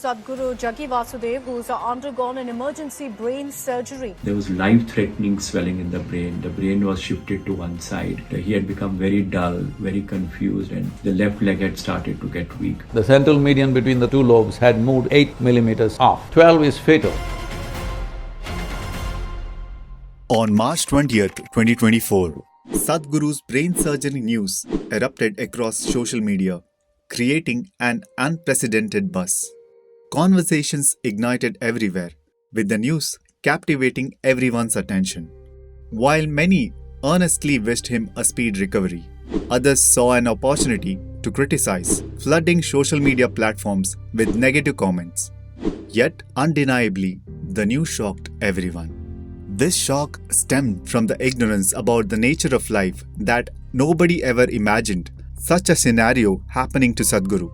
Sadhguru Jaggi Vasudev, who's undergone an emergency brain surgery. There was life-threatening swelling in the brain. The brain was shifted to one side. He had become very dull, very confused, and the left leg had started to get weak. The central median between the two lobes had moved 8 millimeters off. 12 is fatal. On March 20th, 2024, Sadhguru's brain surgery news erupted across social media, creating an unprecedented buzz. Conversations ignited everywhere, with the news captivating everyone's attention. While many earnestly wished him a speedy recovery, others saw an opportunity to criticize, flooding social media platforms with negative comments. Yet, undeniably, the news shocked everyone. This shock stemmed from the ignorance about the nature of life that nobody ever imagined such a scenario happening to Sadhguru.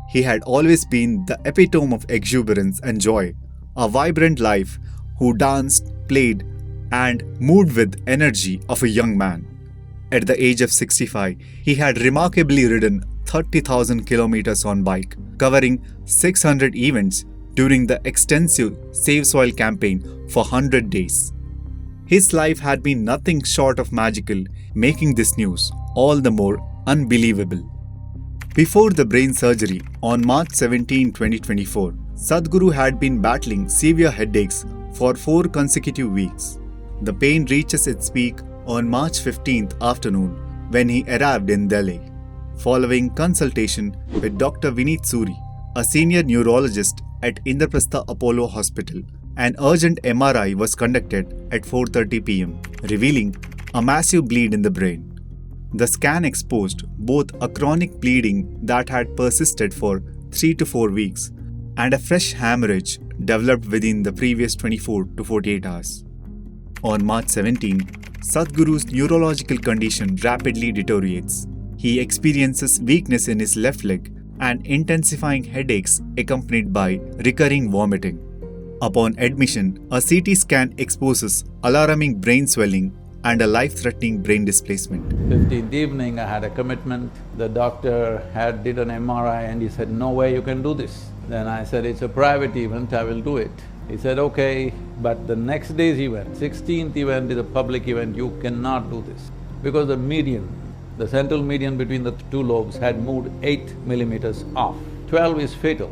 He had always been the epitome of exuberance and joy, a vibrant life who danced, played, and moved with energy of a young man. At the age of 65, he had remarkably ridden 30,000 kilometers on bike, covering 600 events during the extensive Save Soil campaign for 100 days. His life had been nothing short of magical, making this news all the more unbelievable. Before the brain surgery, on March 17, 2024, Sadhguru had been battling severe headaches for 4 consecutive weeks. The pain reaches its peak on March 15th afternoon when he arrived in Delhi. Following consultation with Dr. Vineet Suri, a senior neurologist at Indraprastha Apollo Hospital, an urgent MRI was conducted at 4:30 p.m., revealing a massive bleed in the brain. The scan exposed both a chronic bleeding that had persisted for 3 to 4 weeks and a fresh hemorrhage developed within the previous 24 to 48 hours. On March 17, Sadhguru's neurological condition rapidly deteriorates. He experiences weakness in his left leg and intensifying headaches accompanied by recurring vomiting. Upon admission, a CT scan exposes alarming brain swelling and a life-threatening brain displacement. 15th evening, I had a commitment. The doctor did an MRI and he said, "No way you can do this." Then I said, "It's a private event, I will do it." He said, "Okay, but the next day's event, 16th event is a public event, you cannot do this." Because the central median between the two lobes had moved 8 millimeters off. 12 is fatal.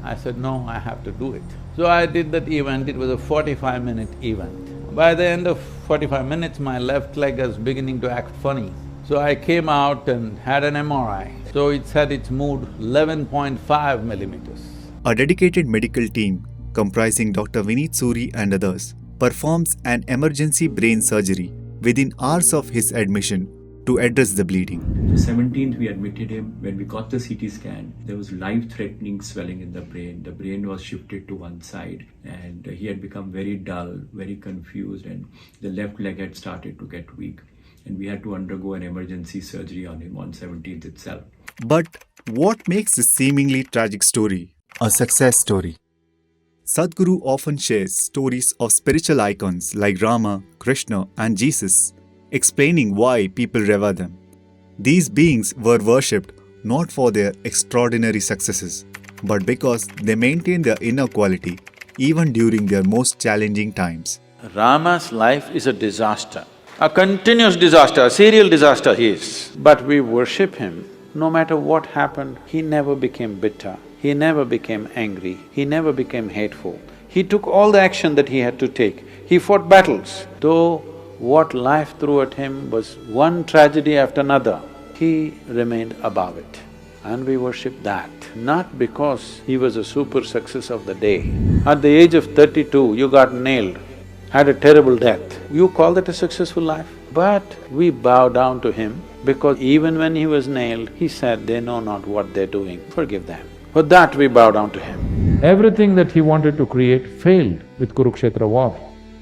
I said, "No, I have to do it." So I did that event, it was a 45-minute event. By the end of 45 minutes, my left leg was beginning to act funny. So I came out and had an MRI. So it said it's moved 11.5 millimeters. A dedicated medical team comprising Dr. Vineet Suri and others performs an emergency brain surgery within hours of his admission to address the bleeding. The 17th we admitted him. When we got the CT scan, there was life-threatening swelling in the brain. The brain was shifted to one side and he had become very dull, very confused, and the left leg had started to get weak. And we had to undergo an emergency surgery on him on 17th itself. But what makes this seemingly tragic story a success story? Sadhguru often shares stories of spiritual icons like Rama, Krishna and Jesus, explaining why people revere them. These beings were worshipped not for their extraordinary successes, but because they maintained their inner quality even during their most challenging times. Rama's life is a disaster, a continuous disaster, a serial disaster he is. But we worship him. No matter what happened, he never became bitter, he never became angry, he never became hateful. He took all the action that he had to take. He fought battles. Though what life threw at him was one tragedy after another, he remained above it. And we worship that, not because he was a super success of the day. At the age of 32, you got nailed, had a terrible death. You call that a successful life? But we bow down to him because even when he was nailed, he said, "They know not what they're doing, forgive them." For that we bow down to him. Everything that he wanted to create failed with Kurukshetra war.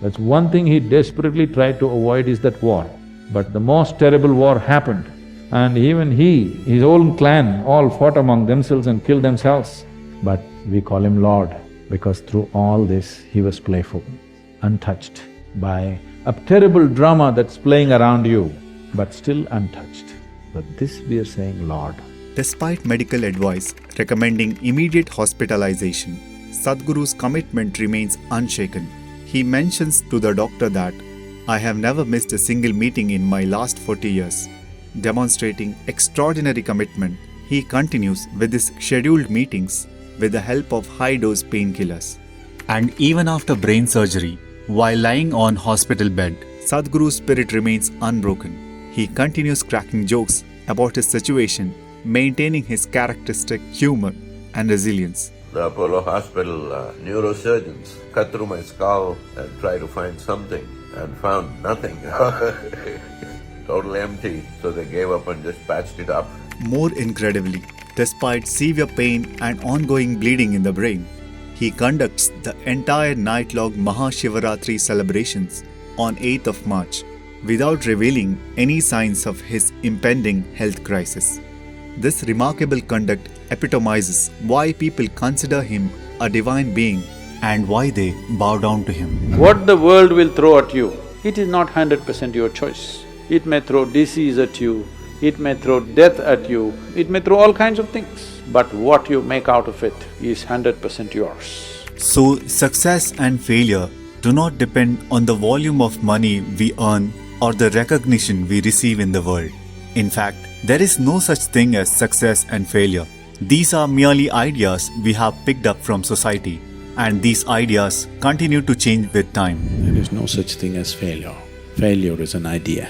That's one thing he desperately tried to avoid is that war. But the most terrible war happened and even his own clan all fought among themselves and killed themselves. But we call him Lord because through all this he was playful, untouched by a terrible drama that's playing around you, but still untouched. But this we are saying Lord. Despite medical advice recommending immediate hospitalization, Sadhguru's commitment remains unshaken. He mentions to the doctor that, "I have never missed a single meeting in my last 40 years." Demonstrating extraordinary commitment, he continues with his scheduled meetings with the help of high-dose painkillers. And even after brain surgery, while lying on hospital bed, Sadhguru's spirit remains unbroken. He continues cracking jokes about his situation, maintaining his characteristic humor and resilience. The Apollo Hospital neurosurgeons cut through my skull and tried to find something and found nothing. Total empty, so they gave up and just patched it up. More incredibly, despite severe pain and ongoing bleeding in the brain, he conducts the entire night-long Mahashivaratri celebrations on 8th of March without revealing any signs of his impending health crisis. This remarkable conduct epitomizes why people consider him a divine being and why they bow down to him. What the world will throw at you, it is not 100% your choice. It may throw disease at you, it may throw death at you, it may throw all kinds of things. But what you make out of it is 100% yours. So, success and failure do not depend on the volume of money we earn or the recognition we receive in the world. In fact, there is no such thing as success and failure. These are merely ideas we have picked up from society, and these ideas continue to change with time. There is no such thing as failure. Failure is an idea,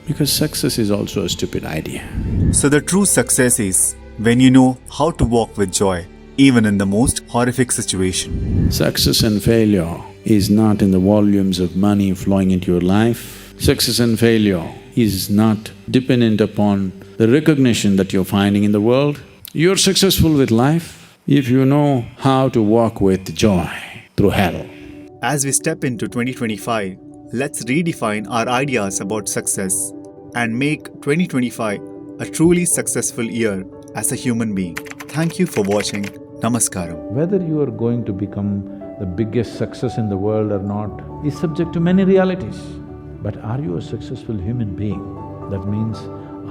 because success is also a stupid idea. So the true success is when you know how to walk with joy, even in the most horrific situation. Success and failure is not in the volumes of money flowing into your life. Success and failure is not dependent upon the recognition that you're finding in the world. You're successful with life if you know how to walk with joy through hell. As we step into 2025, let's redefine our ideas about success and make 2025 a truly successful year as a human being. Thank you for watching. Namaskaram. Whether you are going to become the biggest success in the world or not is subject to many realities. But are you a successful human being? That means,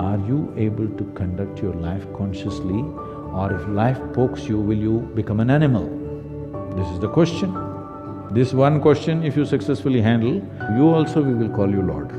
are you able to conduct your life consciously, or if life pokes you, will you become an animal? This is the question. This one question, if you successfully handle, you also we will call you Lord.